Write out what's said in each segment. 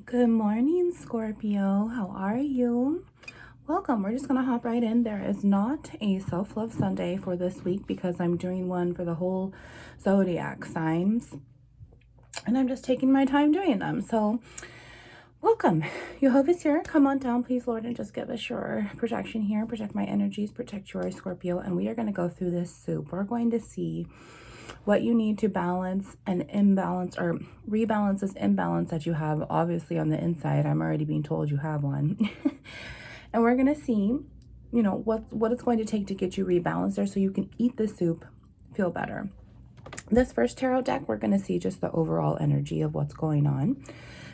Good morning, Scorpio. How are you? Welcome. We're just going to hop right in. There is not a self-love Sunday for this week because I'm doing one for the whole zodiac signs. And I'm just taking my time doing them. So, welcome. Yehovah's here. Come on down, please, Lord, and just give us your protection here. Protect my energies. Protect yours, Scorpio. And we are going to go through this soup. We're going to see what you need to balance an imbalance or rebalance this imbalance that you have obviously on the inside. I'm already being told you have one. And we're going to see, you know, what it's going to take to get you rebalanced there so you can eat the soup, feel better. This first tarot deck, we're going to see just the overall energy of what's going on.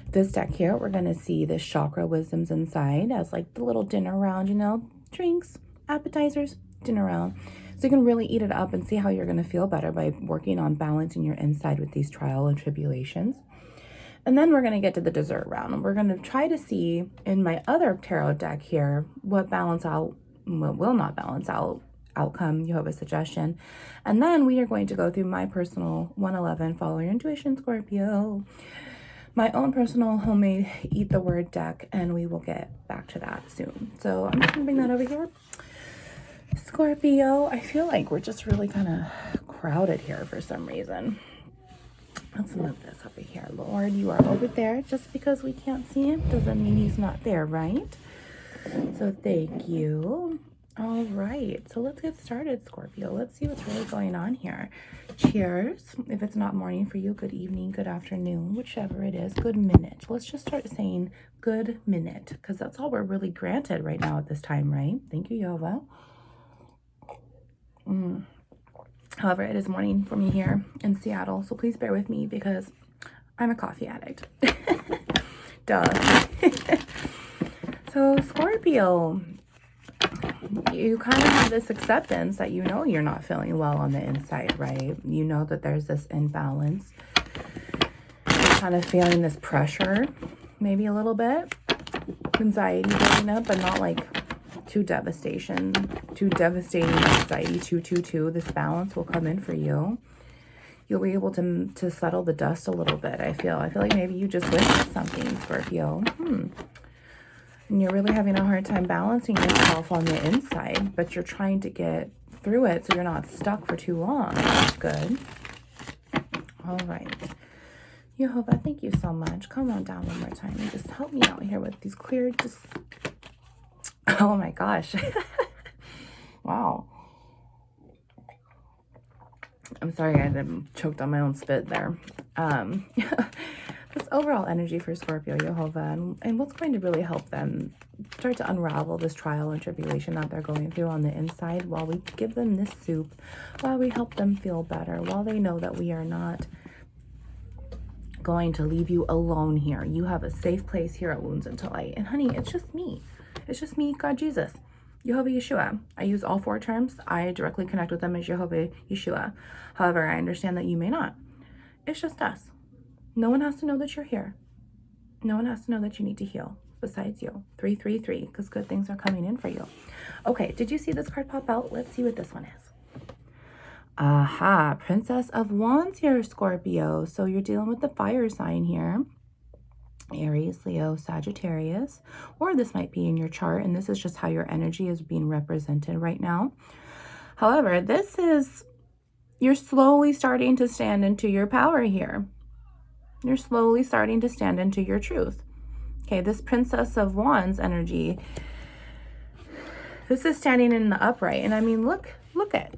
This deck here, we're going to see the chakra wisdoms inside as like the little dinner round, you know, drinks, appetizers, dinner round. So you can really eat it up and see how you're going to feel better by working on balancing your inside with these trials and tribulations. And then we're going to get to the dessert round. And we're going to try to see in my other tarot deck here what will not balance out outcome, Yehovah's suggestion. And then we are going to go through my personal 111, follow your intuition, Scorpio. My own personal homemade eat the word deck, and we will get back to that soon. So I'm just going to bring that over here. Scorpio, I feel like we're just really kind of crowded here for some reason. Let's move this over here. Lord, you are over there. Just because we can't see him doesn't mean he's not there, right? So thank you. All right, so let's get started, Scorpio. Let's see what's really going on here. Cheers. If it's not morning for you, good evening, good afternoon, whichever it is. Good minute. Let's just start saying good minute because that's all we're really granted right now at this time, right? Thank you, Yehovah. However, it is morning for me here in Seattle, so please bear with me because I'm a coffee addict. Duh. So, Scorpio, you kind of have this acceptance that you know you're not feeling well on the inside, right? You know that there's this imbalance. You're kind of feeling this pressure, maybe a little bit. Anxiety building up, but not like too devastating anxiety. 222. This balance will come in for you. You'll be able to settle the dust a little bit. I feel like maybe you just witnessed something, Scorpio. And you're really having a hard time balancing yourself on the inside, but you're trying to get through it so you're not stuck for too long. That's good. All right. Yehovah, thank you so much. Come on down one more time and just help me out here with these clear, oh my gosh. Wow. I'm sorry, I choked on my own spit there. This overall energy for Scorpio, Yehovah, and what's going to really help them start to unravel this trial and tribulation that they're going through on the inside while we give them this soup, while we help them feel better, while they know that we are not going to leave you alone here. You have a safe place here at Woundsintolight. And honey, it's just me. It's just me, God Jesus, Yehovah Yeshua. I use all four terms. I directly connect with them as Yehovah Yeshua. However, I understand that you may not. It's just us. No one has to know that you're here. No one has to know that you need to heal besides you. 333, because good things are coming in for you. Okay, did you see this card pop out? Let's see what this one is. Aha, Princess of Wands here, Scorpio. So you're dealing with the fire sign here. Aries, Leo, Sagittarius, or this might be in your chart, and this is just how your energy is being represented right now. However, this is, you're slowly starting to stand into your power here. You're slowly starting to stand into your truth. Okay, this Princess of Wands energy, this is standing in the upright, and I mean, look at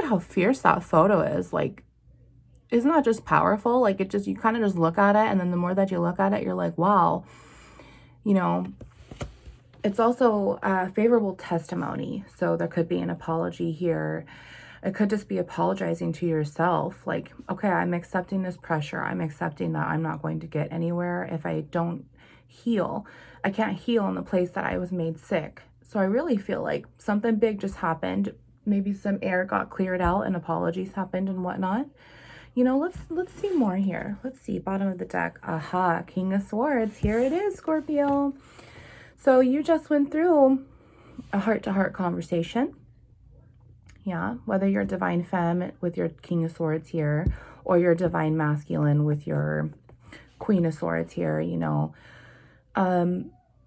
how fierce that photo is. Like, it's not just powerful, like it just, you kind of just look at it, and then the more that you look at it, you're like, wow, you know. It's also a favorable testimony, so there could be an apology here. It could just be apologizing to yourself, like, okay, I'm accepting this pressure. I'm accepting that I'm not going to get anywhere if I don't heal. I can't heal in the place that I was made sick. So I really feel like something big just happened. Maybe some air got cleared out and apologies happened and whatnot. You know, let's see more here. Let's see, bottom of the deck. Aha, King of Swords. Here it is, Scorpio. So you just went through a heart-to-heart conversation. Yeah, whether you're divine femme with your King of Swords here, or your divine masculine with your Queen of Swords here, you know.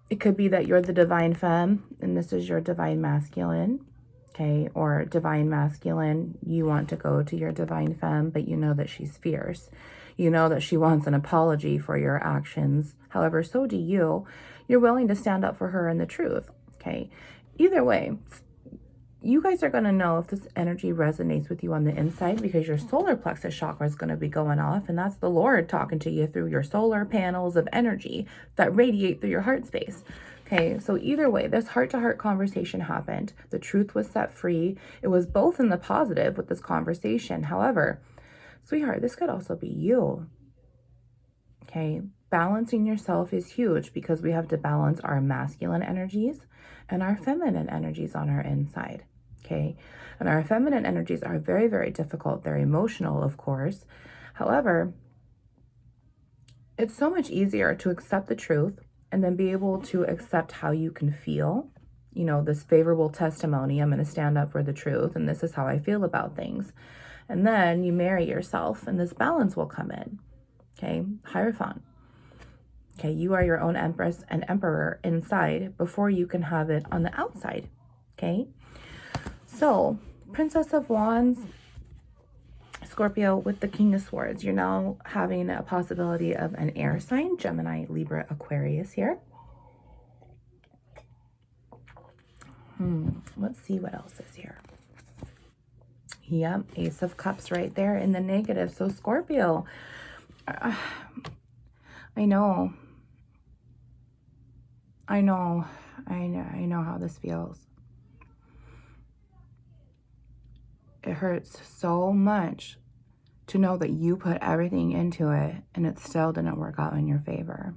It could be that you're the divine femme and this is your divine masculine, okay? Or divine masculine, you want to go to your divine femme, but you know that she's fierce. You know that she wants an apology for your actions. However, so do you. You're willing to stand up for her and the truth, okay? Either way, you guys are going to know if this energy resonates with you on the inside because your solar plexus chakra is going to be going off, and that's the Lord talking to you through your solar panels of energy that radiate through your heart space. Okay, so either way, this heart-to-heart conversation happened. The truth was set free. It was both in the positive with this conversation. However, sweetheart, this could also be you. Okay, balancing yourself is huge because we have to balance our masculine energies and our feminine energies on our inside. Okay, and our feminine energies are very, very difficult. They're emotional, of course. However, it's so much easier to accept the truth and then be able to accept how you can feel. You know, this favorable testimony, I'm going to stand up for the truth, and this is how I feel about things. And then you marry yourself, and this balance will come in. Okay, Hierophant. Okay, you are your own empress and emperor inside before you can have it on the outside. Okay, so Princess of Wands, Scorpio with the King of Swords. You're now having a possibility of an air sign, Gemini, Libra, Aquarius here. Let's see what else is here. Yep, Ace of Cups right there in the negative. So Scorpio, I know how this feels. It hurts so much to know that you put everything into it and it still didn't work out in your favor.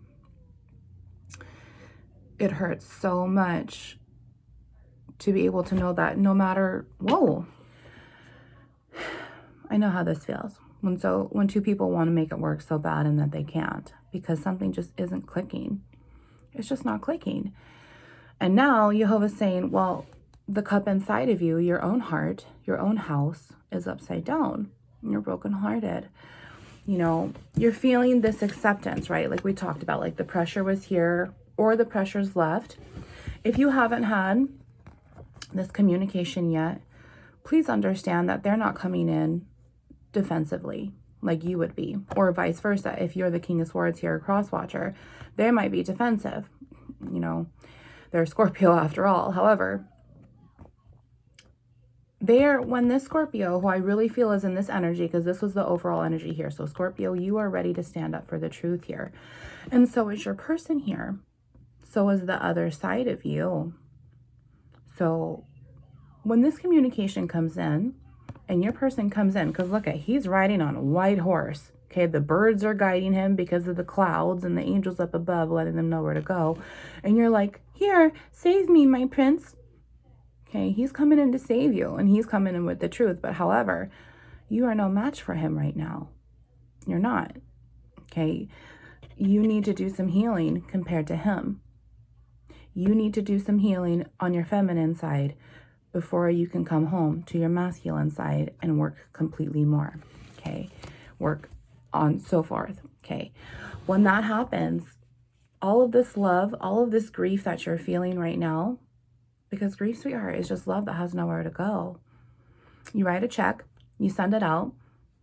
It hurts so much to be able to know that no matter, whoa, I know how this feels. When two people want to make it work so bad and that they can't because something just isn't clicking. It's just not clicking. And now Jehovah's saying, well, the cup inside of you, your own heart, your own house is upside down. You're brokenhearted. You know, you're feeling this acceptance, right? Like we talked about, like the pressure was here or the pressure's left. If you haven't had this communication yet, please understand that they're not coming in defensively like you would be, or vice versa. If you're the King of Swords here, cross-watcher, they might be defensive. You know, they're Scorpio after all. However, when this Scorpio, who I really feel is in this energy, because this was the overall energy here. So Scorpio, you are ready to stand up for the truth here. And so is your person here. So is the other side of you. So when this communication comes in and your person comes in, because look at, he's riding on a white horse. Okay, the birds are guiding him because of the clouds and the angels up above letting them know where to go. And you're like, here, save me, my prince. Okay, he's coming in to save you and he's coming in with the truth. But however, you are no match for him right now. You're not. Okay, you need to do some healing compared to him. You need to do some healing on your feminine side before you can come home to your masculine side and work completely more. Okay, work on so forth. Okay, when that happens, all of this love, all of this grief that you're feeling right now, because grief, sweetheart, is just love that has nowhere to go. You write a check, you send it out.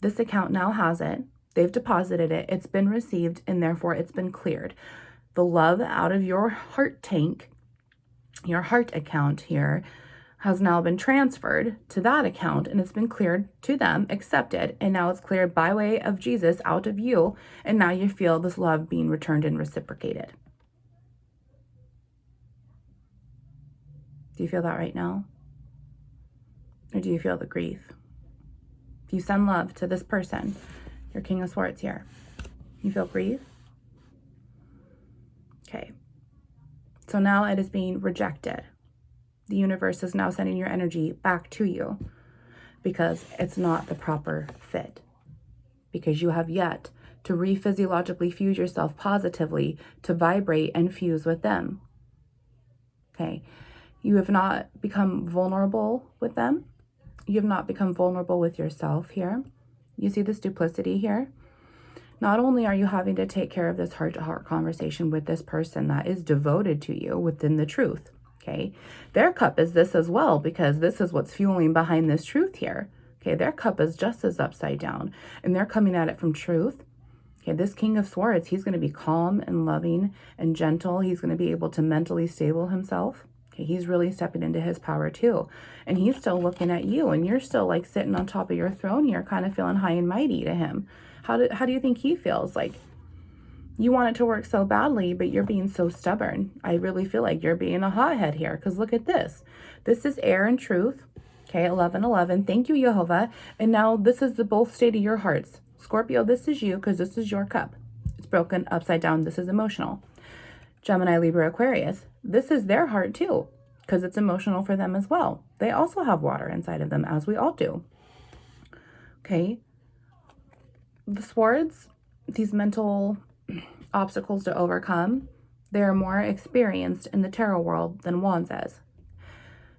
This account now has it. They've deposited it. It's been received, and therefore it's been cleared. The love out of your heart tank, your heart account here, has now been transferred to that account, and it's been cleared to them, accepted, and now it's cleared by way of Jesus out of you, and now you feel this love being returned and reciprocated. Do you feel that right now? Or do you feel the grief? If you send love to this person, your King of Swords here, you feel grief? Okay. So now it is being rejected. The universe is now sending your energy back to you because it's not the proper fit. Because you have yet to re-physiologically fuse yourself positively to vibrate and fuse with them. Okay. You have not become vulnerable with them. You have not become vulnerable with yourself here. You see this duplicity here? Not only are you having to take care of this heart-to-heart conversation with this person that is devoted to you within the truth, okay? Their cup is this as well, because this is what's fueling behind this truth here. Okay, their cup is just as upside down, and they're coming at it from truth. Okay, this King of Swords, he's going to be calm and loving and gentle. He's going to be able to mentally stable himself. Okay, he's really stepping into his power too. And he's still looking at you, and you're still like sitting on top of your throne here, kind of feeling high and mighty to him. How do you think he feels? Like, you want it to work so badly, but you're being so stubborn. I really feel like you're being a hothead here, because look at this. This is air and truth. Okay, 1111. Thank you, Jehovah. And now this is the both state of your hearts. Scorpio, this is you, because this is your cup. It's broken upside down. This is emotional. Gemini, Libra, Aquarius. This is their heart too, because it's emotional for them as well. They also have water inside of them, as we all do. Okay. The swords, these mental obstacles to overcome, they're more experienced in the tarot world than wands is.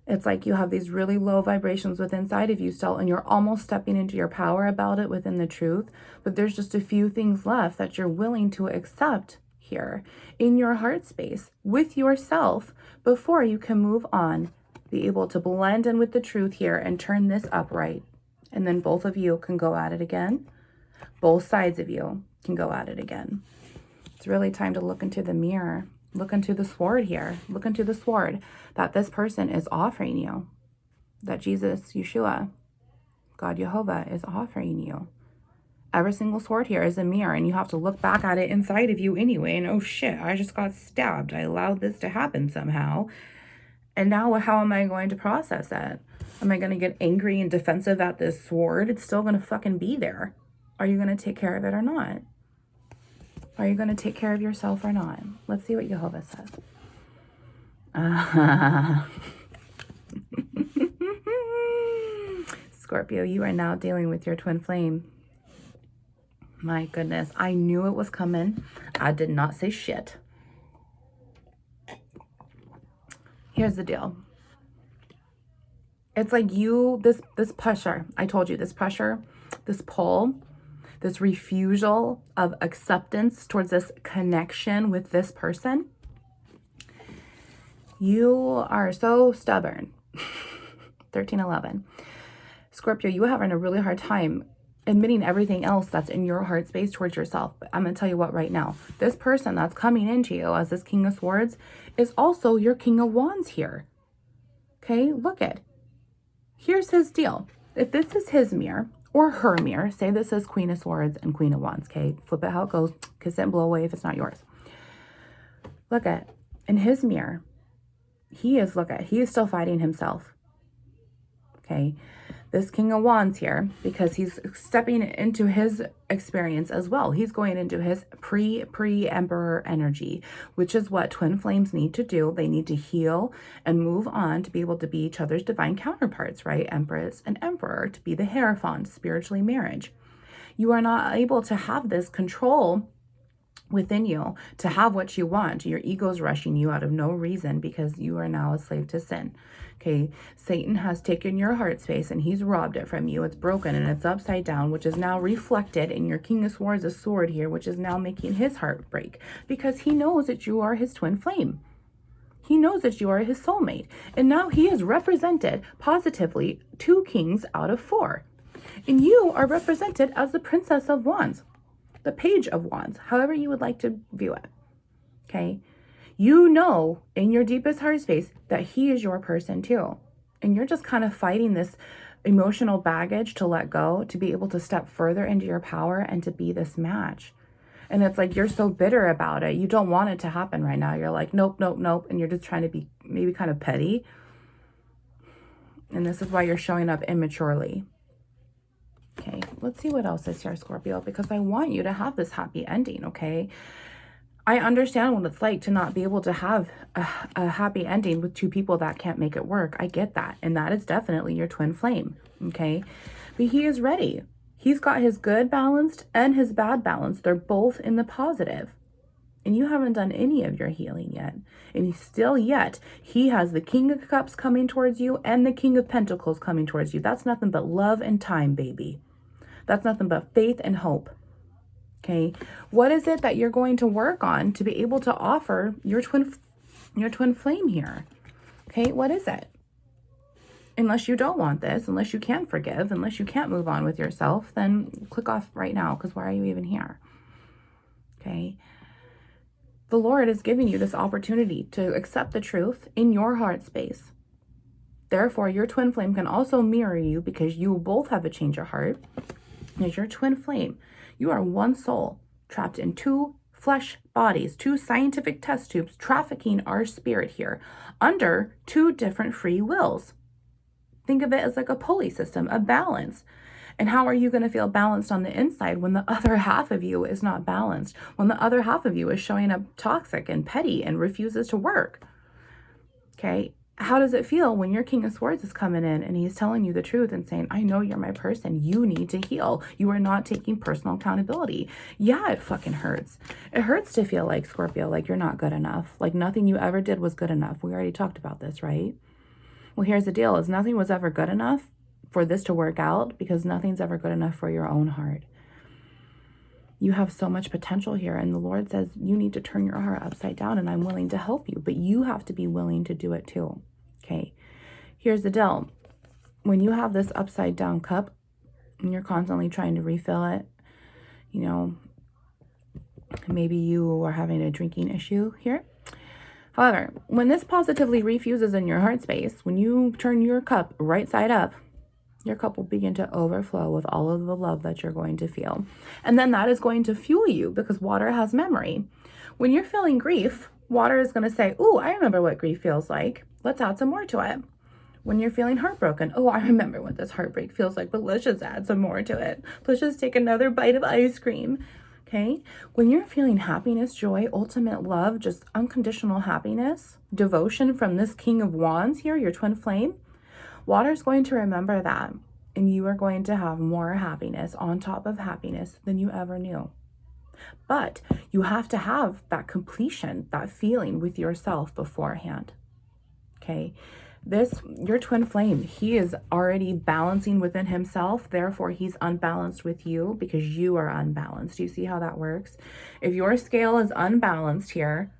It's like you have these really low vibrations within inside of you still, and you're almost stepping into your power about it within the truth, but there's just a few things left that you're willing to accept here in your heart space with yourself before you can move on, be able to blend in with the truth here and turn this upright. And then both of you can go at it again. Both sides of you can go at it again. It's really time to look into the mirror. Look into the sword here. Look into the sword that this person is offering you. That Jesus, Yeshua, God Jehovah is offering you. Every single sword here is a mirror, and you have to look back at it inside of you anyway. And oh shit, I just got stabbed. I allowed this to happen somehow. And now how am I going to process it? Am I going to get angry and defensive at this sword? It's still going to fucking be there. Are you going to take care of it or not? Are you going to take care of yourself or not? Let's see what Jehovah says. Scorpio, you are now dealing with your twin flame. My goodness, I knew it was coming. I did not say shit. Here's the deal. It's like you, this pressure, I told you, this pressure, this pull, this refusal of acceptance towards this connection with this person. You are so stubborn. 1311. Scorpio, you are having a really hard time admitting everything else that's in your heart space towards yourself. But I'm going to tell you what right now. This person that's coming into you as this King of Swords is also your King of Wands here. Okay, look at. Here's his deal. If this is his mirror or her mirror, say this is Queen of Swords and Queen of Wands, okay? Flip it how it goes. Kiss it and blow away if it's not yours. Look at, in his mirror, he is still fighting himself. Okay, this King of Wands here, because he's stepping into his experience as well. He's going into his pre-emperor energy, which is what twin flames need to do. They need to heal and move on to be able to be each other's divine counterparts, right? Empress and emperor, to be the Hierophant, spiritually marriage. You are not able to have this control within you to have what you want. Your ego's rushing you out of no reason because you are now a slave to sin. Okay, Satan has taken your heart space and he's robbed it from you. It's broken and it's upside down, which is now reflected in your King of Swords, a sword here, which is now making his heart break because he knows that you are his twin flame. He knows that you are his soulmate. And now he is represented positively 2 kings out of 4. And you are represented as the Princess of Wands, the Page of Wands, however you would like to view it. Okay. You know in your deepest heart space that he is your person too. And you're just kind of fighting this emotional baggage to let go, to be able to step further into your power and to be this match. And it's like you're so bitter about it. You don't want it to happen right now. You're like, nope, nope, nope. And you're just trying to be maybe kind of petty. And this is why you're showing up immaturely. Okay, let's see what else is here, Scorpio, because I want you to have this happy ending, okay? I understand what it's like to not be able to have a happy ending with 2 people that can't make it work. I get that. And that is definitely your twin flame, okay? But he is ready. He's got his good balanced and his bad balanced. They're both in the positive. And you haven't done any of your healing yet. And he has the King of Cups coming towards you and the King of Pentacles coming towards you. That's nothing but love and time, baby. That's nothing but faith and hope. Okay, what is it that you're going to work on to be able to offer your twin flame here? Okay, what is it? Unless you don't want this, unless you can't forgive, unless you can't move on with yourself, then click off right now, because why are you even here? Okay, the Lord is giving you this opportunity to accept the truth in your heart space. Therefore, your twin flame can also mirror you, because you both have a change of heart. As your twin flame, you are one soul trapped in two flesh bodies, two scientific test tubes, trafficking our spirit here under two different free wills. Think of it as like a pulley system, a balance. And how are you going to feel balanced on the inside when the other half of you is not balanced? When the other half of you is showing up toxic and petty and refuses to work? Okay. How does it feel when your King of Swords is coming in and he's telling you the truth and saying, I know you're my person. You need to heal. You are not taking personal accountability. Yeah, it fucking hurts. It hurts to feel like, Scorpio, like you're not good enough. Like nothing you ever did was good enough. We already talked about this, right? Well, here's the deal, is nothing was ever good enough for this to work out, because nothing's ever good enough for your own heart. You have so much potential here, and the Lord says you need to turn your heart upside down, and I'm willing to help you, but you have to be willing to do it too. Okay, here's the deal. When you have this upside down cup and you're constantly trying to refill it, you know, maybe you are having a drinking issue here. However, when this positively refuses in your heart space, when you turn your cup right side up, your cup will begin to overflow with all of the love that you're going to feel. And then that is going to fuel you, because water has memory. When you're feeling grief, water is going to say, oh, I remember what grief feels like. Let's add some more to it. When you're feeling heartbroken, oh, I remember what this heartbreak feels like, but let's just add some more to it. Let's just take another bite of ice cream. Okay, when you're feeling happiness, joy, ultimate love, just unconditional happiness, devotion from this King of Wands here, your twin flame, water is going to remember that, and you are going to have more happiness on top of happiness than you ever knew. But you have to have that completion, that feeling with yourself beforehand. Okay, your twin flame, he is already balancing within himself. Therefore, he's unbalanced with you because you are unbalanced. Do you see how that works? If your scale is unbalanced here,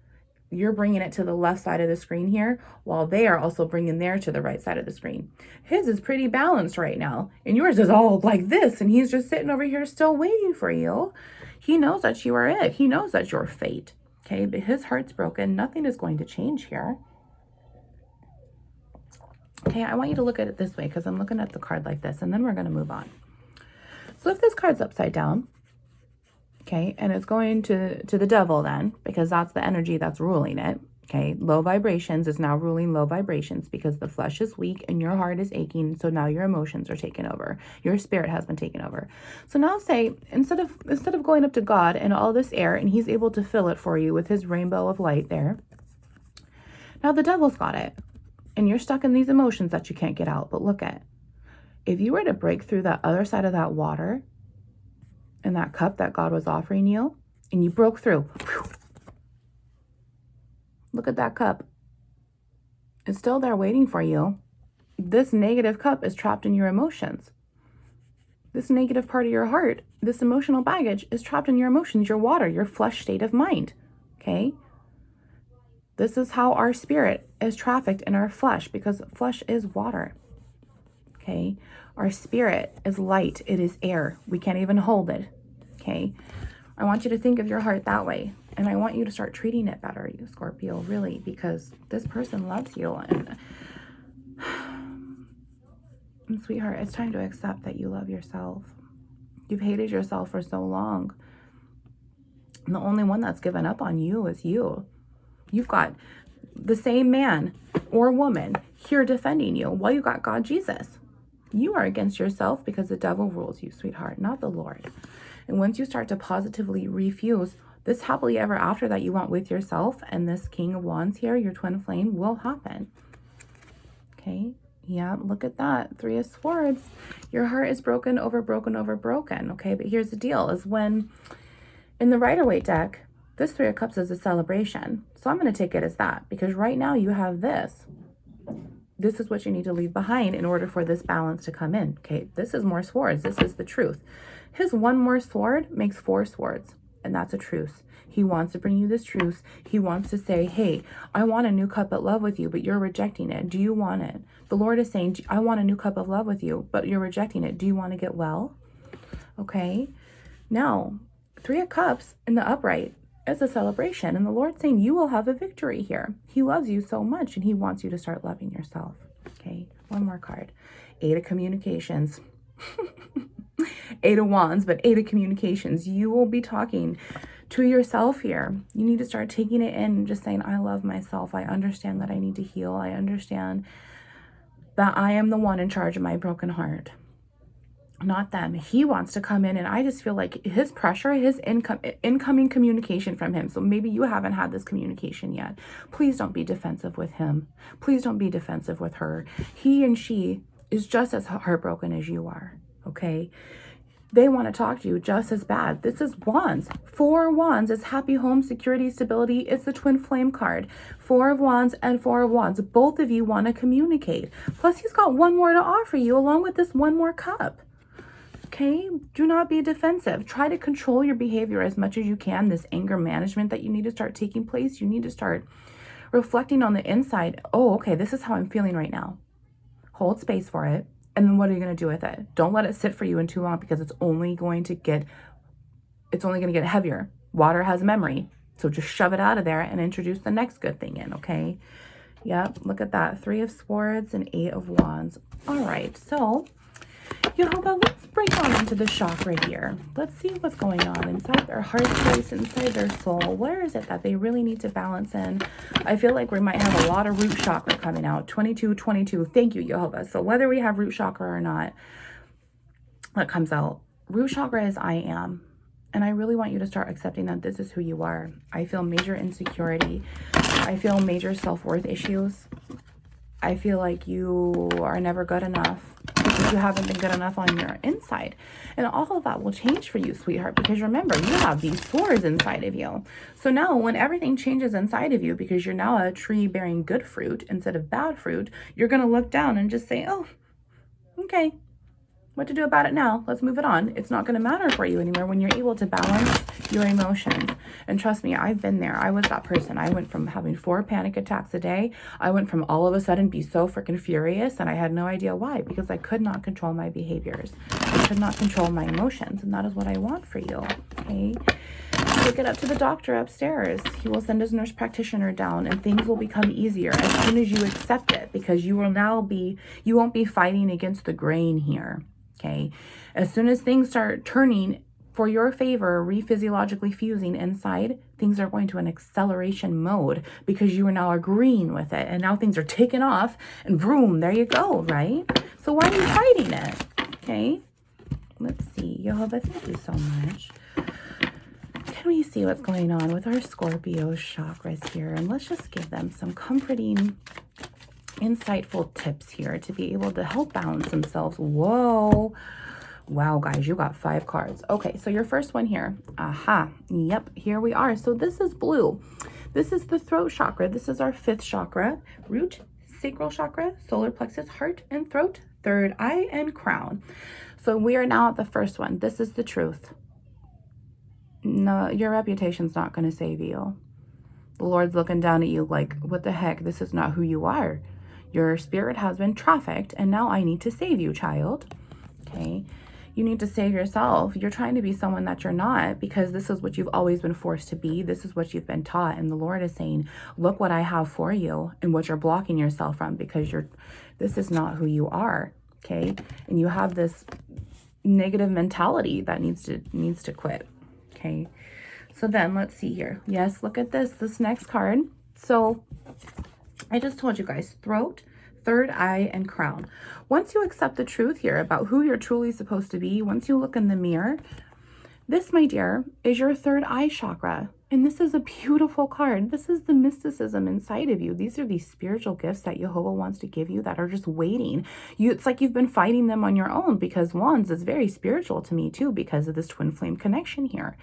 you're bringing it to the left side of the screen here, while they are also bringing theirs to the right side of the screen. His is pretty balanced right now, and yours is all like this, and he's just sitting over here still waiting for you. He knows that you are it. He knows that you're fate. Okay, but his heart's broken. Nothing is going to change here. Okay, I want you to look at it this way, because I'm looking at the card like this, and then we're going to move on. So if this card's upside down, okay, and it's going to the devil then, because that's the energy that's ruling it, okay, low vibrations is now ruling low vibrations, because the flesh is weak and your heart is aching, so now your emotions are taken over. Your spirit has been taken over. So now say, instead of going up to God and all this air, and he's able to fill it for you with his rainbow of light there, now the devil's got it. And you're stuck in these emotions that you can't get out. But look at, if you were to break through that other side of that water in that cup that God was offering you, and you broke through, whew, look at that cup. It's still there waiting for you. This negative cup is trapped in your emotions. This negative part of your heart, this emotional baggage is trapped in your emotions, your water, your flesh state of mind. Okay? This is how our spirit is trafficked in our flesh, because flesh is water. Okay? Our spirit is light. It is air. We can't even hold it. Okay? I want you to think of your heart that way. And I want you to start treating it better, you Scorpio, really, because this person loves you. And sweetheart, it's time to accept that you love yourself. You've hated yourself for so long. And the only one that's given up on you is you. You've got the same man or woman here defending you while you got God Jesus. You are against yourself because the devil rules you, sweetheart, not the Lord. And once you start to positively refuse, this happily ever after that you want with yourself and this King of Wands here, your twin flame, will happen. Okay? Yeah, look at that. 3 of Swords. Your heart is broken over broken over broken. Okay, but here's the deal, is when in the Rider-Waite deck, this 3 of Cups is a celebration. So I'm going to take it as that, because right now you have this. This is what you need to leave behind in order for this balance to come in. Okay, this is more swords. This is the truth. His one more sword makes 4 swords, and that's a truce. He wants to bring you this truce. He wants to say, hey, I want a new cup of love with you, but you're rejecting it. Do you want it? The Lord is saying, I want a new cup of love with you, but you're rejecting it. Do you want to get well? Okay. Now, 3 of Cups in the upright is a celebration. And the Lord's saying you will have a victory here. He loves you so much and he wants you to start loving yourself. Okay. One more card. 8 of Communications. 8 of Wands, but 8 of Communications. You will be talking to yourself here. You need to start taking it in and just saying, I love myself. I understand that I need to heal. I understand that I am the one in charge of my broken heart, not them. He wants to come in, and I just feel like his pressure, his incoming communication from him. So maybe you haven't had this communication yet. Please don't be defensive with him. Please don't be defensive with her. He and she is just as heartbroken as you are, okay? They want to talk to you just as bad. This is Wands. 4 of Wands is happy home, security, stability. It's the twin flame card. 4 of Wands and 4 of Wands. Both of you want to communicate. Plus, he's got one more to offer you along with this one more cup. Okay? Do not be defensive. Try to control your behavior as much as you can. This anger management that you need to start taking place. You need to start reflecting on the inside. Oh, okay, this is how I'm feeling right now. Hold space for it. And then what are you going to do with it? Don't let it sit for you in too long, because it's only going to get heavier. Water has memory. So just shove it out of there and introduce the next good thing in, okay? Yep, look at that. 3 of Swords and 8 of Wands. All right, so Yehovah, let's break on into the chakra here. Let's see what's going on inside their heart space, inside their soul. Where is it that they really need to balance in? I feel like we might have a lot of root chakra coming out. 22, 22. Thank you, Yehovah. So whether we have root chakra or not, that comes out. Root chakra is I am. And I really want you to start accepting that this is who you are. I feel major insecurity. I feel major self-worth issues. I feel like you are never good enough because you haven't been good enough on your inside. And all of that will change for you, sweetheart, because remember, you have these swords inside of you. So now when everything changes inside of you, because you're now a tree bearing good fruit instead of bad fruit, you're going to look down and just say, oh, okay, what to do about it now? Let's move it on. It's not going to matter for you anymore when you're able to balance your emotions. And trust me, I've been there. I was that person. I went from having 4 panic attacks a day. I went from all of a sudden be so freaking furious, and I had no idea why, because I could not control my behaviors. I could not control my emotions, and that is what I want for you, okay? Take it up to the doctor upstairs. He will send his nurse practitioner down, and things will become easier as soon as you accept it, because you won't be fighting against the grain here. Okay, as soon as things start turning for your favor, rephysiologically fusing inside, things are going to an acceleration mode because you are now agreeing with it. And now things are taking off and boom, there you go, right? So why are you fighting it? Okay, let's see. Yehovah, thank you so much. Can we see what's going on with our Scorpio chakras here? And let's just give them some comforting, insightful tips here to be able to help balance themselves. Whoa. Wow, guys, you got 5 cards. Okay, so your first one here. Aha. Yep, here we are. So this is blue. This is the throat chakra. This is our 5th chakra. Root, sacral chakra, solar plexus, heart and throat, 3rd eye, and crown. So we are now at the first one. This is the truth. No, your reputation's not going to save you. The Lord's looking down at you like, what the heck? This is not who you are. Your spirit has been trafficked, and now I need to save you, child. Okay? You need to save yourself. You're trying to be someone that you're not, because this is what you've always been forced to be. This is what you've been taught. And the Lord is saying, look what I have for you and what you're blocking yourself from, because this is not who you are. Okay? And you have this negative mentality that needs to quit. Okay? So then let's see here. Yes, look at this next card. So I just told you guys, throat, 3rd eye, and crown. Once you accept the truth here about who you're truly supposed to be, once you look in the mirror, this, my dear, is your 3rd eye chakra. And this is a beautiful card. This is the mysticism inside of you. These are these spiritual gifts that Yehovah wants to give you that are just waiting. It's like you've been fighting them on your own, because Wands is very spiritual to me too, because of this twin flame connection here.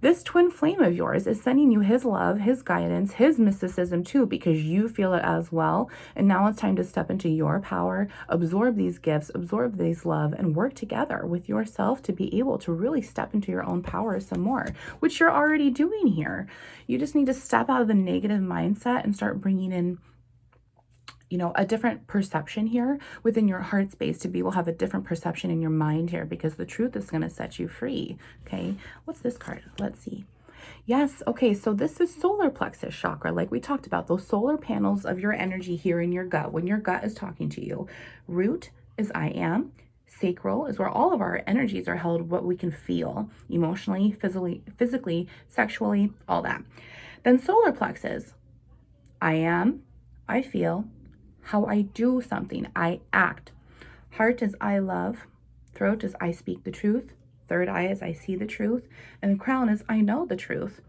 This twin flame of yours is sending you his love, his guidance, his mysticism too, because you feel it as well. And now it's time to step into your power, absorb these gifts, absorb these love, and work together with yourself to be able to really step into your own power some more, which you're already doing here. You just need to step out of the negative mindset and start bringing in, you know, a different perception here within your heart space, to be able to have a different perception in your mind here, because the truth is going to set you free. Okay. What's this card? Let's see. Yes. Okay. So this is solar plexus chakra. Like we talked about, those solar panels of your energy here in your gut, when your gut is talking to you. Root is I am. Sacral is where all of our energies are held, what we can feel emotionally, physically, sexually, all that. Then solar plexus, I am, I feel, how I do something, I act. Heart is I love. Throat is I speak the truth. Third eye is I see the truth. And the crown is I know the truth.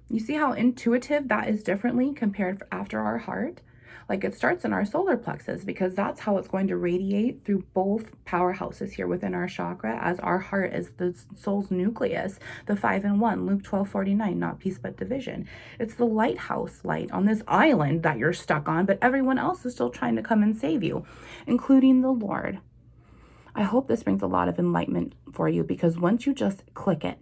You see how intuitive that is differently compared after our heart? Like it starts in our solar plexus, because that's how it's going to radiate through both powerhouses here within our chakra, as our heart is the soul's nucleus, the 5 in 1, Luke 12:49, not peace but division. It's the lighthouse light on this island that you're stuck on, but everyone else is still trying to come and save you, including the Lord. I hope this brings a lot of enlightenment for you, because once you just click it,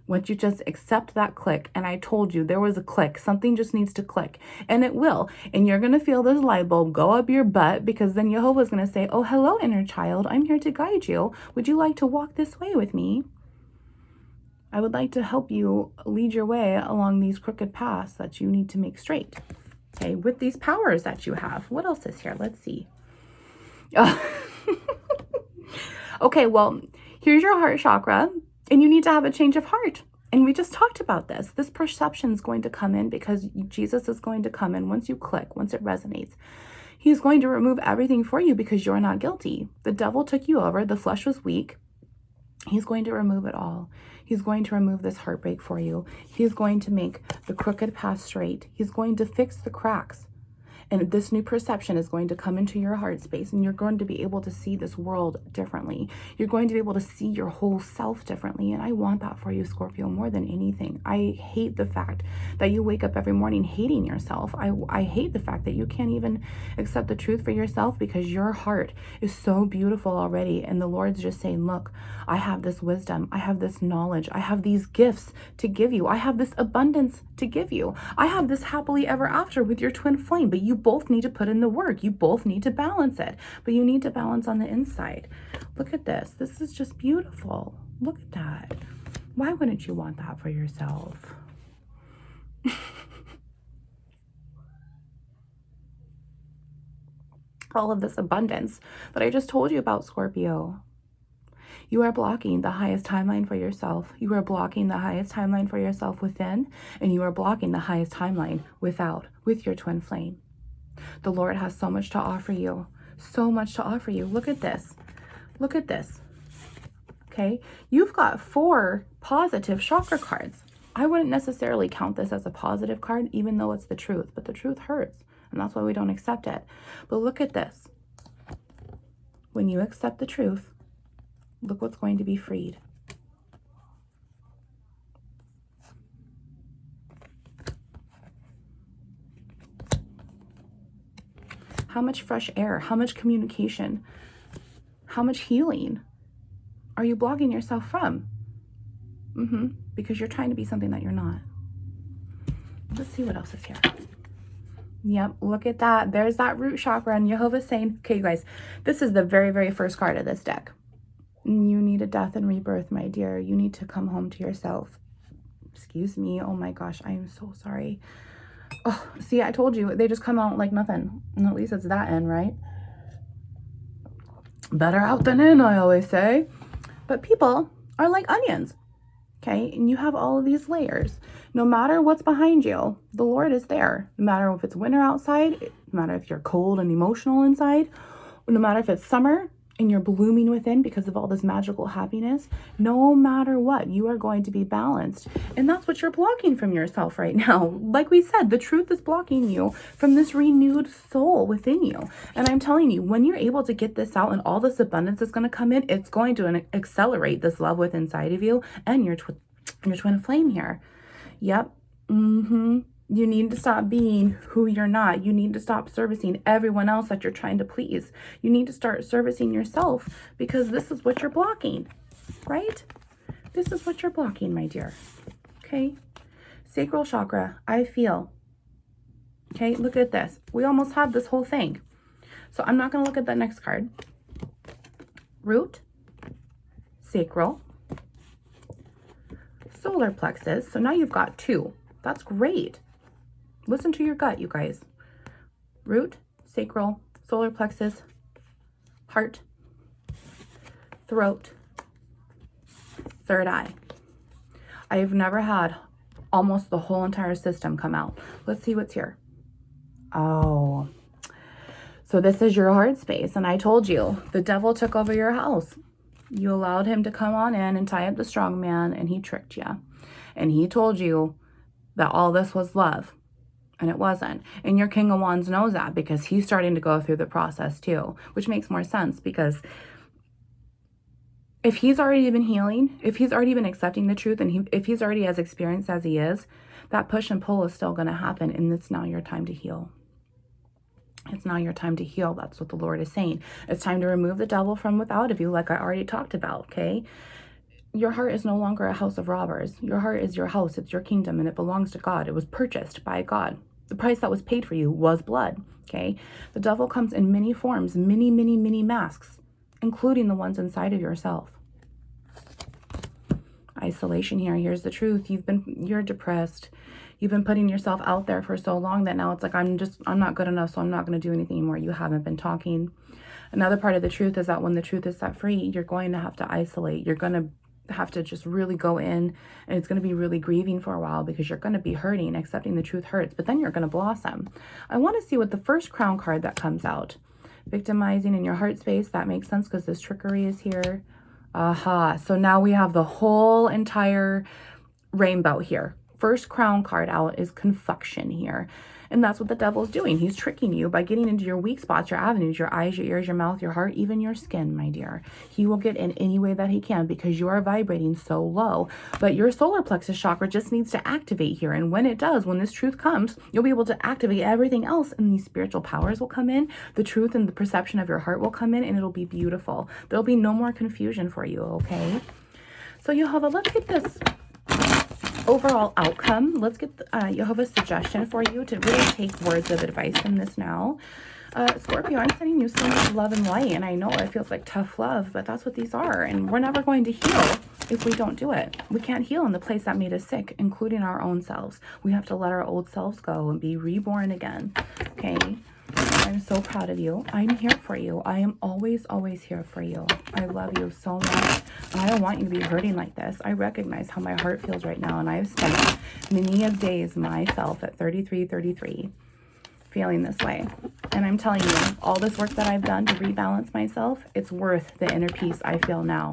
once you just accept that click, and I told you there was a click, something just needs to click, and it will. And you're going to feel this light bulb go up your butt, because then Jehovah's going to say, oh, hello, inner child. I'm here to guide you. Would you like to walk this way with me? I would like to help you lead your way along these crooked paths that you need to make straight. Okay, with these powers that you have. What else is here? Let's see. Okay, well, here's your heart chakra. And you need to have a change of heart. And we just talked about this. This perception is going to come in, because Jesus is going to come in once you click, once it resonates. He's going to remove everything for you, because you're not guilty. The devil took you over. The flesh was weak. He's going to remove it all. He's going to remove this heartbreak for you. He's going to make the crooked path straight. He's going to fix the cracks. And this new perception is going to come into your heart space, and you're going to be able to see this world differently. You're going to be able to see your whole self differently. And I want that for you, Scorpio, more than anything. I hate the fact that you wake up every morning hating yourself. I hate the fact that you can't even accept the truth for yourself, because your heart is so beautiful already. And the Lord's just saying, look, I have this wisdom. I have this knowledge. I have these gifts to give you. I have this abundance to give you. I have this happily ever after with your twin flame, but you both need to put in the work. You both need to balance it, but you need to balance on the inside. Look at this. This is just beautiful. Look at that. Why wouldn't you want that for yourself? All of this abundance that I just told you about, Scorpio. You are blocking the highest timeline for yourself. You are blocking the highest timeline for yourself within, and you are blocking the highest timeline without, with your twin flame. The Lord has so much to offer you. So much to offer you. Look at this. Look at this. Okay. You've got 4 positive chakra cards. I wouldn't necessarily count this as a positive card, even though it's the truth. But the truth hurts. And that's why we don't accept it. But look at this. When you accept the truth, look what's going to be freed. How much fresh air, how much communication, how much healing are you blocking yourself from? Because you're trying to be something that you're not. Let's see what else is here. Yep, look at that. There's that root chakra, and Jehovah's saying, okay, you guys, this is the very, very first card of this deck. You need a death and rebirth, my dear. You need to come home to yourself. Excuse me. Oh my gosh, I am so sorry. Oh, see, I told you, they just come out like nothing. And at least it's that end, right? Better out than in, I always say. But people are like onions, okay? And you have all of these layers. No matter what's behind you, the Lord is there. No matter if it's winter outside, no matter if you're cold and emotional inside, no matter if it's summer and you're blooming within because of all this magical happiness, no matter what, you are going to be balanced. And that's what you're blocking from yourself right now. Like we said, the truth is blocking you from this renewed soul within you. And I'm telling you, when you're able to get this out and all this abundance is going to come in, it's going to accelerate this love within inside of you and your your twin flame here. Yep. You need to stop being who you're not. You need to stop servicing everyone else that you're trying to please. You need to start servicing yourself, because this is what you're blocking, right? This is what you're blocking, my dear. Okay. Sacral chakra, I feel. Okay, look at this. We almost have this whole thing. So I'm not going to look at that next card. Root, sacral, solar plexus. So now you've got 2. That's great. Listen to your gut, you guys. Root, sacral, solar plexus, heart, throat, third eye. I have never had almost the whole entire system come out. Let's see what's here. Oh, so this is your heart space. And I told you, the devil took over your house. You allowed him to come on in and tie up the strong man, and he tricked you. And he told you that all this was love, and it wasn't. And your King of Wands knows that, because he's starting to go through the process too, which makes more sense, because if he's already been healing, if he's already been accepting the truth, and if he's already as experienced as he is, that push and pull is still going to happen, and it's now your time to heal. It's now your time to heal. That's what the Lord is saying. It's time to remove the devil from without of you, like I already talked about, okay? Your heart is no longer a house of robbers. Your heart is your house. It's your kingdom, and it belongs to God. It was purchased by God. The price that was paid for you was blood, okay? The devil comes in many forms, many, many, many masks, including the ones inside of yourself. Isolation here. Here's the truth. You're depressed. You've been putting yourself out there for so long that now it's like, I'm not good enough, so I'm not going to do anything anymore. You haven't been talking. Another part of the truth is that when the truth is set free, you're going to have to isolate. You're going to have to just really go in, and it's going to be really grieving for a while, because you're going to be hurting. Accepting the truth hurts, but then you're going to blossom. I want to see what the first crown card that comes out. Victimizing in your heart space. That makes sense, because this trickery is here. Aha. So now we have the whole entire rainbow here. First crown card out is confuction here. And that's what the devil's doing. He's tricking you by getting into your weak spots, your avenues, your eyes, your ears, your mouth, your heart, even your skin, my dear. He will get in any way that he can, because you are vibrating so low. But your solar plexus chakra just needs to activate here. And when it does, when this truth comes, you'll be able to activate everything else, and these spiritual powers will come in. The truth and the perception of your heart will come in, and it'll be beautiful. There'll be no more confusion for you, okay? So Yehovah, let's get this overall outcome. Let's get Yehovah's suggestion for you to really take words of advice from this now. Scorpio, I'm sending you so much love and light, and I know it feels like tough love, but that's what these are, and we're never going to heal if we don't do it. We can't heal in the place that made us sick, including our own selves. We have to let our old selves go and be reborn again, okay? I'm so proud of you. I'm here for you. I am always, always here for you. I love you so much. I don't want you to be hurting like this. I recognize how my heart feels right now, and I've spent many of days myself at 33 feeling this way. And I'm telling you, all this work that I've done to rebalance myself, it's worth the inner peace I feel now.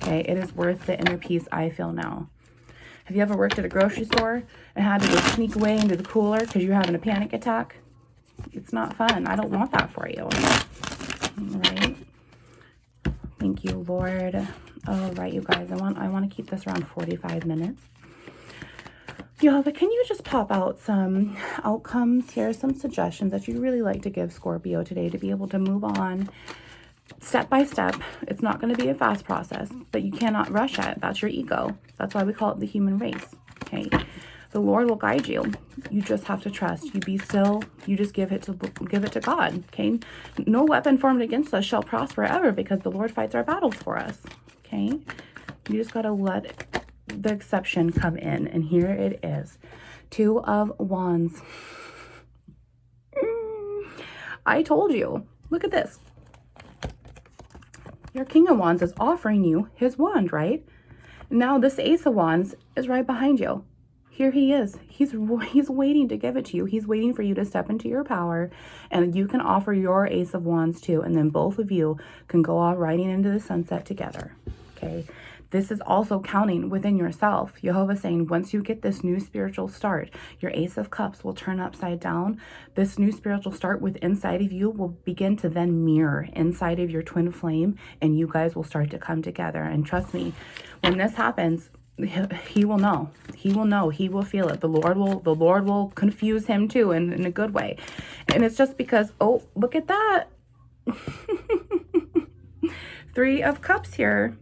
Okay, it is worth the inner peace I feel now. Have you ever worked at a grocery store and had to go sneak away into the cooler because you're having a panic attack? It's not fun. I don't want that for you. All right. Thank you, Lord. All right, you guys. I want to keep this around 45 minutes. Yeah, but can you just pop out some outcomes here, some suggestions that you'd really like to give Scorpio today to be able to move on step by step? It's not going to be a fast process, but you cannot rush it. That's your ego. That's why we call it the human race. Okay. The Lord will guide you. You just have to trust. You be still. You just give it to God. Okay. No weapon formed against us shall prosper ever, because the Lord fights our battles for us. Okay. You just got to let the exception come in. And here it is. 2 of Wands. I told you. Look at this. Your King of Wands is offering you his wand, right? Now this Ace of Wands is right behind you. Here he is. He's waiting to give it to you. He's waiting for you to step into your power, and you can offer your Ace of Wands too, and then both of you can go off riding into the sunset together. Okay. This is also counting within yourself. Yehovah saying, once you get this new spiritual start, your Ace of Cups will turn upside down. This new spiritual start with inside of you will begin to then mirror inside of your twin flame, and you guys will start to come together. And trust me, when this happens, he will know. He will know. He will feel it. The Lord will confuse him too, in a good way. And it's just because, oh, look at that. 3 of Cups here.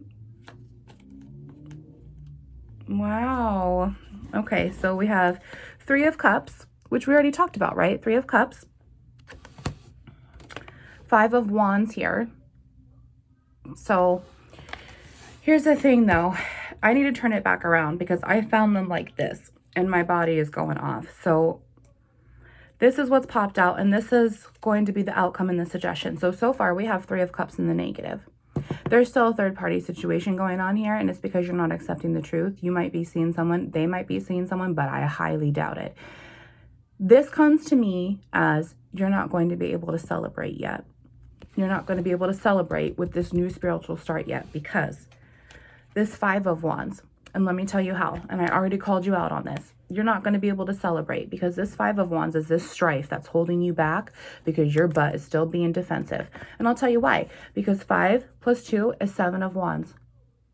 Wow. Okay, so we have 3 of Cups, which we already talked about, right? 3 of Cups. 5 of Wands here. So here's the thing though. I need to turn it back around because I found them like this and my body is going off. So this is what's popped out, and this is going to be the outcome in the suggestion. So far we have 3 of Cups in the negative. There's still a third party situation going on here, and it's because you're not accepting the truth. You might be seeing someone, they might be seeing someone, but I highly doubt it. This comes to me as you're not going to be able to celebrate yet. You're not going to be able to celebrate with this new spiritual start yet, because this 5 of Wands, and let me tell you how, and I already called you out on this. You're not going to be able to celebrate because this 5 of Wands is this strife that's holding you back because your butt is still being defensive. And I'll tell you why. Because 5 plus 2 is 7 of Wands.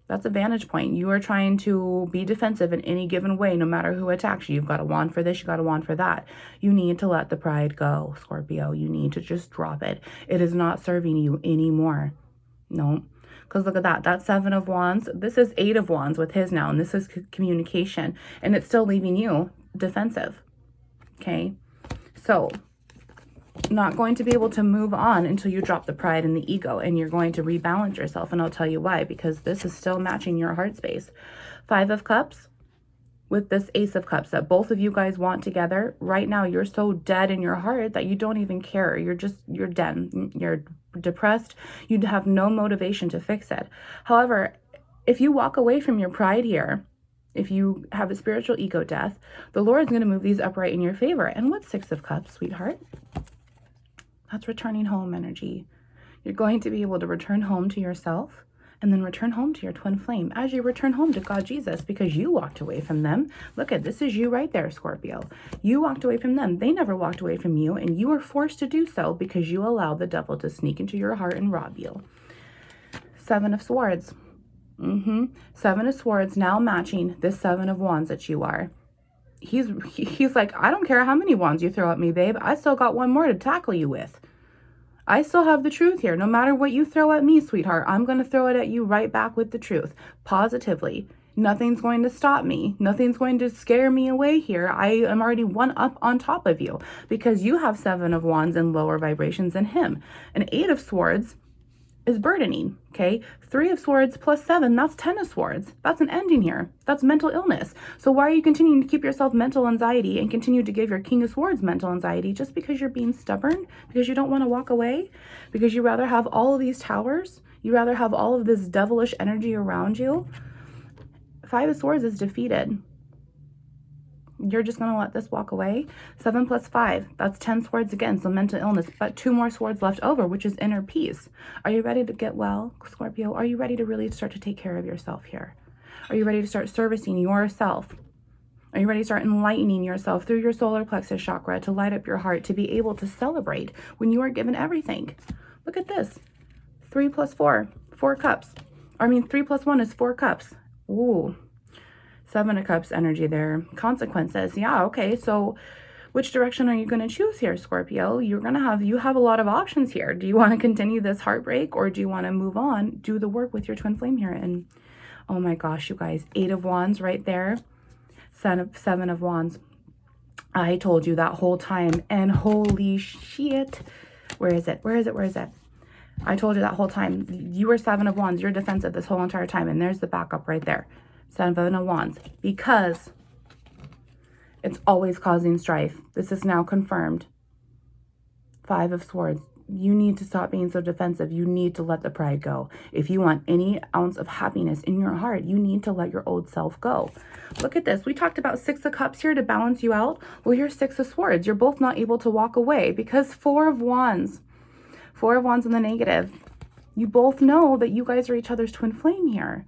That's a vantage point. You are trying to be defensive in any given way, no matter who attacks you. You've got a wand for this, you got a wand for that. You need to let the pride go, Scorpio. You need to just drop it. It is not serving you anymore. No. Because look at that. That's 7 of Wands. This is 8 of Wands with his now. And this is communication. And it's still leaving you defensive. Okay. So not going to be able to move on until you drop the pride and the ego. And you're going to rebalance yourself. And I'll tell you why. Because this is still matching your heart space. 5 of Cups with this Ace of Cups that both of you guys want together. Right now, you're so dead in your heart that you don't even care. You're dead. You're depressed. You'd have no motivation to fix it. However, if you walk away from your pride here, if you have a spiritual ego death, the Lord is going to move these upright in your favor. And what's 6 of Cups, sweetheart? That's returning home energy. You're going to be able to return home to yourself and then return home to your twin flame as you return home to God Jesus, because you walked away from them. Look at this, is you right there, Scorpio. You walked away from them. They never walked away from you, and you were forced to do so because you allowed the devil to sneak into your heart and rob you. 7 of Swords. 7 of Swords now matching this 7 of Wands that you are. He's like, I don't care how many wands you throw at me, babe. I still got one more to tackle you with. I still have the truth here. No matter what you throw at me, sweetheart, I'm going to throw it at you right back with the truth. Positively. Nothing's going to stop me. Nothing's going to scare me away here. I am already one up on top of you because you have 7 of Wands and lower vibrations than him. An 8 of Swords is burdening, okay? 3 of Swords plus 7, that's 10 of Swords. That's an ending here. That's mental illness. So why are you continuing to keep yourself mental anxiety and continue to give your King of Swords mental anxiety just because you're being stubborn? Because you don't want to walk away? Because you rather have all of these towers? You rather have all of this devilish energy around you? 5 of Swords is defeated. You're just going to let this walk away. 7 plus 5, that's 10 swords again, so mental illness, but 2 more swords left over, which is inner peace. Are you ready to get well, Scorpio? Are you ready to really start to take care of yourself here? Are you ready to start servicing yourself? Are you ready to start enlightening yourself through your solar plexus chakra to light up your heart, to be able to celebrate when you are given everything? Look at this. 3 plus 4, 4 cups. 3 plus 1 is 4 cups. Ooh. 7 of Cups energy there. Consequences. Yeah, okay. So which direction are you going to choose here, Scorpio? You have a lot of options here. Do you want to continue this heartbreak, or do you want to move on, do the work with your twin flame here? And oh my gosh, you guys, 8 of Wands right there. 7 of Wands. I told you that whole time, and holy shit. Where is it? I told you that whole time. You were 7 of Wands. You're defensive this whole entire time, and there's the backup right there. 7 of Wands, because it's always causing strife. This is now confirmed. 5 of Swords. You need to stop being so defensive. You need to let the pride go. If you want any ounce of happiness in your heart, you need to let your old self go. Look at this. We talked about 6 of Cups here to balance you out. Well, here's 6 of Swords. You're both not able to walk away because 4 of Wands. 4 of Wands in the negative. You both know that you guys are each other's twin flame here.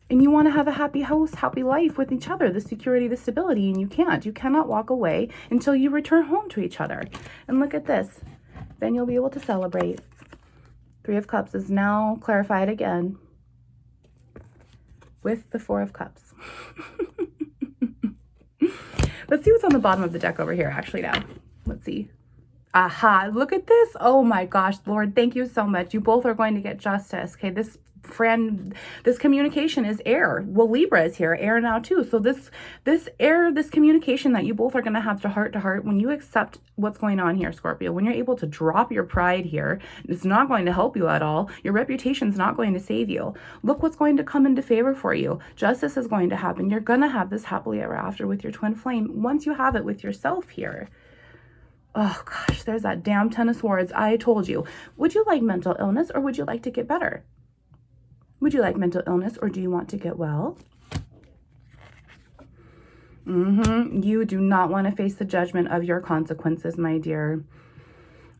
And you want to have a happy house, happy life with each other, the security, the stability, and you can't. You cannot walk away until you return home to each other. And look at this. Then you'll be able to celebrate. 3 of Cups is now clarified again. with the Four of Cups. Let's see what's on the bottom of the deck over here, actually, now. Let's see. Aha, look at this. Oh my gosh, Lord, thank you so much. You both are going to get justice. Okay, this communication is air. Well, Libra is here, air now too. So this communication that you both are going to have to heart, when you accept what's going on here, Scorpio, when you're able to drop your pride here, it's not going to help you at all. Your reputation's not going to save you. Look what's going to come into favor for you. Justice is going to happen. You're going to have this happily ever after with your twin flame once you have it with yourself here. Oh gosh, there's that damn Ten of Swords. I told you. Would you like mental illness or would you like to get better? Would you like mental illness or do you want to get well? You do not want to face the judgment of your consequences, my dear.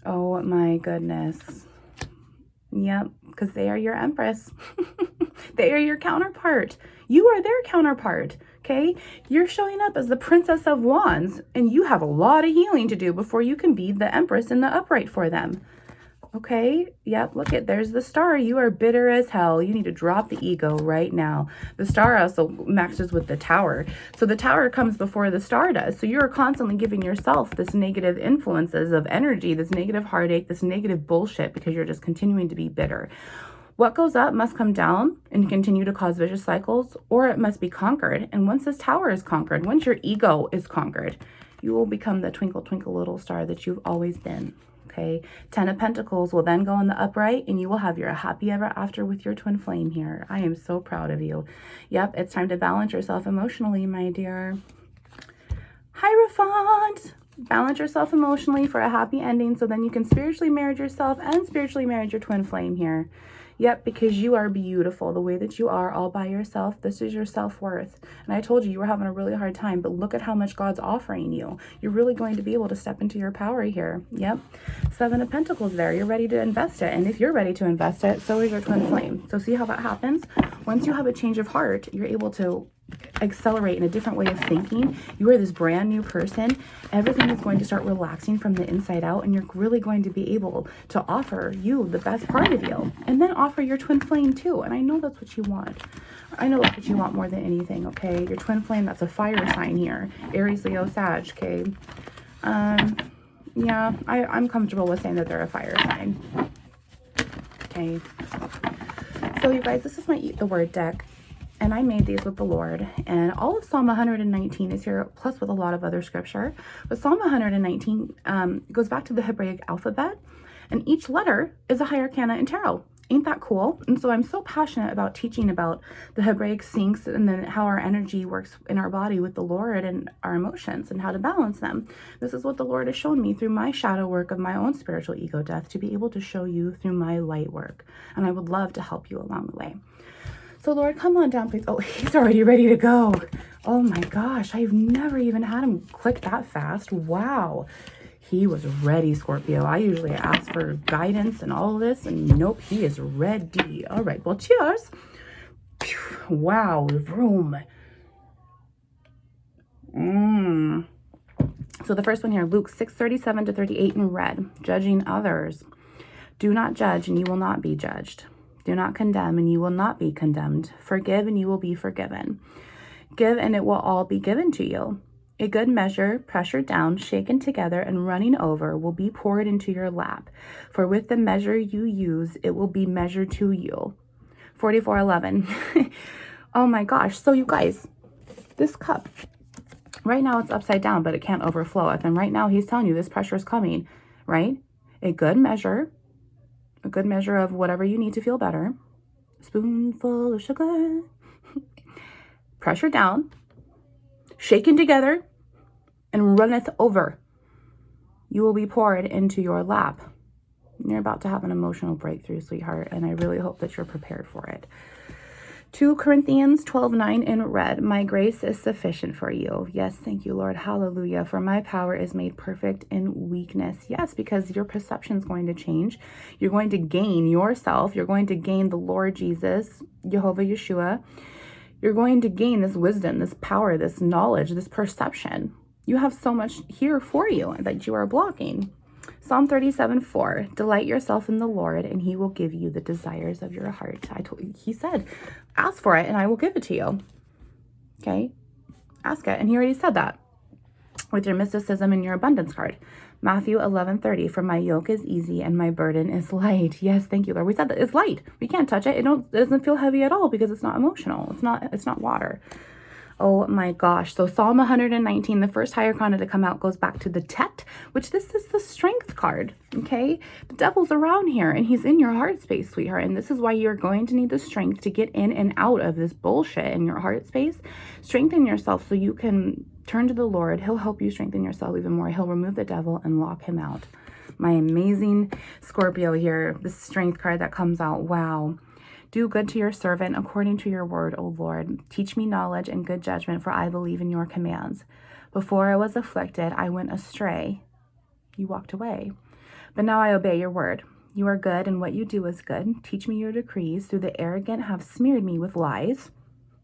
Oh my goodness. Yep, because they are your Empress. They are your counterpart. You are their counterpart, okay? You're showing up as the Princess of Wands, and you have a lot of healing to do before you can be the Empress in the upright for them. Okay, yep, look at, there's the Star. You are bitter as hell. You need to drop the ego right now. The Star also matches with the Tower. So the Tower comes before the Star does. So you're constantly giving yourself this negative influences of energy, this negative heartache, this negative bullshit because you're just continuing to be bitter. What goes up must come down and continue to cause vicious cycles, or it must be conquered. And once this Tower is conquered, once your ego is conquered, you will become the twinkle, twinkle, little star that you've always been. Okay, 10 of Pentacles will then go in the upright and you will have your happy ever after with your twin flame here. I am so proud of you. Yep, it's time to balance yourself emotionally, my dear. Hierophant, balance yourself emotionally for a happy ending so then you can spiritually marry yourself and spiritually marry your twin flame here. Yep, because you are beautiful the way that you are all by yourself. This is your self-worth. And I told you were having a really hard time, but look at how much God's offering you. You're really going to be able to step into your power here. Yep. 7 of Pentacles there. You're ready to invest it. And if you're ready to invest it, so is your twin flame. So see how that happens? Once you have a change of heart, you're able to accelerate in a different way of thinking. You are this brand new person. Everything is going to start relaxing from the inside out, and you're really going to be able to offer you the best part of you, and then offer your twin flame too. And I know that's what you want. I know that's what you want more than anything. Okay, your twin flame, that's a fire sign here, Aries, Leo, Sag. Okay, yeah, I'm comfortable with saying that they're a fire sign. Okay, so you guys, this is my Eat the Word deck. And I made these with the Lord, and all of Psalm 119 is here, plus with a lot of other scripture. But Psalm 119 goes back to the Hebraic alphabet, and each letter is a higher arcana in tarot. Ain't that cool? And so I'm so passionate about teaching about the Hebraic syncs and then how our energy works in our body with the Lord and our emotions and how to balance them. This is what the Lord has shown me through my shadow work of my own spiritual ego death to be able to show you through my light work. And I would love to help you along the way. So Lord, come on down, please. Oh, he's already ready to go. Oh my gosh, I've never even had him click that fast. Wow. He was ready, Scorpio. I usually ask for guidance and all of this, and nope, he is ready. All right, well, cheers. Wow, vroom. So the first one here, Luke 6:37-38 in red, judging others. Do not judge, and you will not be judged. Do not condemn, and you will not be condemned. Forgive, and you will be forgiven. Give, and it will all be given to you. A good measure, pressured down, shaken together, and running over, will be poured into your lap. For with the measure you use, it will be measured to you. 44:11. Oh my gosh. So you guys, this cup, right now it's upside down, but it can't overflow. And right now he's telling you this pressure is coming, right? A good measure of whatever you need to feel better. Spoonful of sugar. Pressure down, shaken together, and runneth over. You will be poured into your lap. You're about to have an emotional breakthrough, sweetheart, and I really hope that you're prepared for it. 2 Corinthians 12:9 in red. My grace is sufficient for you. Yes, thank you, Lord. Hallelujah. For my power is made perfect in weakness. Yes, because your perception is going to change. You're going to gain yourself. You're going to gain the Lord Jesus, Jehovah Yeshua. You're going to gain this wisdom, this power, this knowledge, this perception. You have so much here for you that you are blocking. Psalm 37:4. Delight yourself in the Lord, and he will give you the desires of your heart. He said, ask for it and I will give it to you. Okay? Ask it. And he already said that with your mysticism and your abundance card. Matthew 11:30, for my yoke is easy and my burden is light. Yes, thank you, Lord. We said that it's light. We can't touch it. It doesn't feel heavy at all because it's not emotional. It's not water. Oh my gosh. So Psalm 119, the first higher arcana to come out goes back to the Tet, which this is the strength card. Okay. The devil's around here and he's in your heart space, sweetheart. And this is why you're going to need the strength to get in and out of this bullshit in your heart space. Strengthen yourself so you can turn to the Lord. He'll help you strengthen yourself even more. He'll remove the devil and lock him out. My amazing Scorpio here, the strength card that comes out. Wow. Do good to your servant according to your word, O Lord. Teach me knowledge and good judgment, for I believe in your commands. Before I was afflicted, I went astray. You walked away. But now I obey your word. You are good, and what you do is good. Teach me your decrees. Through the arrogant have smeared me with lies,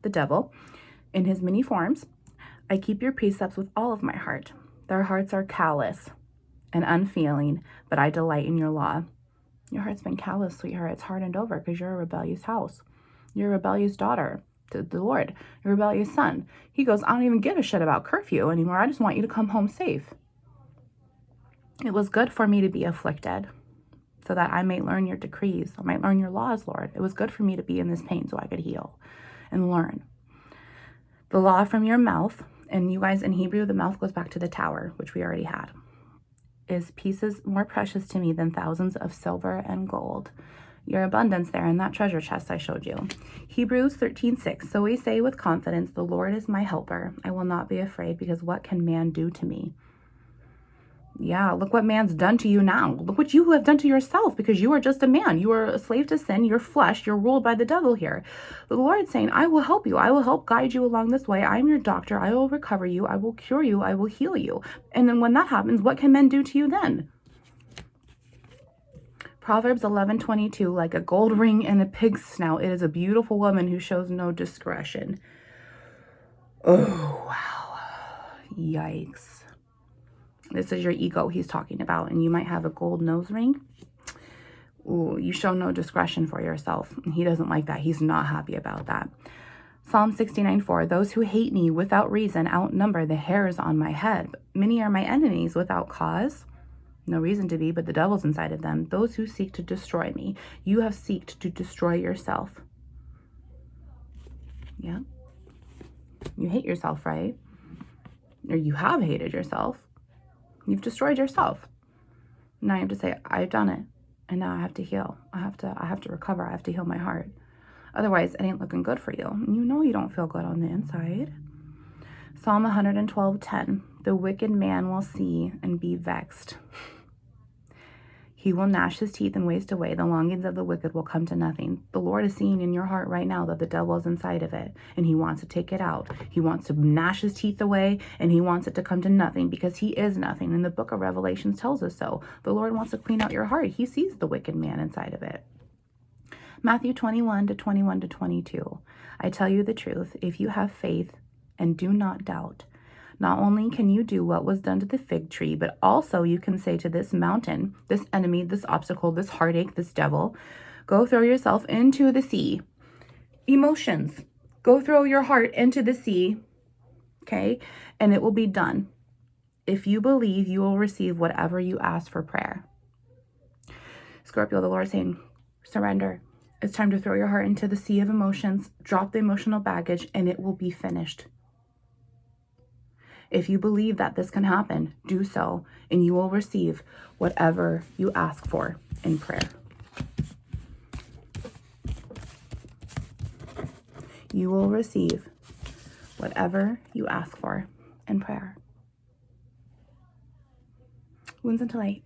the devil, in his many forms. I keep your precepts with all of my heart. Their hearts are callous and unfeeling, but I delight in your law. Your heart's been callous, sweetheart. It's hardened over because you're a rebellious house. You're a rebellious daughter to the Lord. You're a rebellious son. He goes, I don't even give a shit about curfew anymore. I just want you to come home safe. It was good for me to be afflicted so that I might learn your decrees. I might learn your laws, Lord. It was good for me to be in this pain so I could heal and learn. The law from your mouth, and you guys in Hebrew, the mouth goes back to the tower, which we already had, is pieces more precious to me than thousands of silver and gold. Your abundance there in that treasure chest I showed you. Hebrews 13:6. So we say with confidence, the Lord is my helper. I will not be afraid, because what can man do to me? Yeah, look what man's done to you now. Look what you have done to yourself, because you are just a man. You are a slave to sin. You're flesh. You're ruled by the devil here. But the Lord's saying, I will help you. I will help guide you along this way. I'm your doctor. I will recover you. I will cure you. I will heal you. And then when that happens, what can men do to you then? Proverbs 11:22, like a gold ring and a pig's snout, it is a beautiful woman who shows no discretion. Oh, wow. Yikes. This is your ego he's talking about, and you might have a gold nose ring. Ooh, you show no discretion for yourself. He doesn't like that. He's not happy about that. Psalm 69:4, those who hate me without reason outnumber the hairs on my head. Many are my enemies without cause. No reason to be, but the devil's inside of them. Those who seek to destroy me. You have seeked to destroy yourself. Yeah. You hate yourself, right? Or you have hated yourself. You've destroyed yourself. Now you have to say, I've done it. And now I have to heal. I have to recover. I have to heal my heart. Otherwise, it ain't looking good for you. And you know you don't feel good on the inside. Psalm 112:10. The wicked man will see and be vexed. He will gnash his teeth and waste away. The longings of the wicked will come to nothing. The Lord is seeing in your heart right now that the devil is inside of it, and he wants to take it out. He wants to gnash his teeth away, and he wants it to come to nothing, because he is nothing. And the book of Revelations tells us so. The Lord wants to clean out your heart. He sees the wicked man inside of it. Matthew 21:21-22. I tell you the truth, if you have faith and do not doubt, not only can you do what was done to the fig tree, but also you can say to this mountain, this enemy, this obstacle, this heartache, this devil, go throw yourself into the sea. Emotions. Go throw your heart into the sea, okay? And it will be done. If you believe, you will receive whatever you ask for prayer. Scorpio, the Lord is saying, surrender. It's time to throw your heart into the sea of emotions, drop the emotional baggage, and it will be finished. If you believe that this can happen, do so, and you will receive whatever you ask for in prayer. You will receive whatever you ask for in prayer. Wounds into light.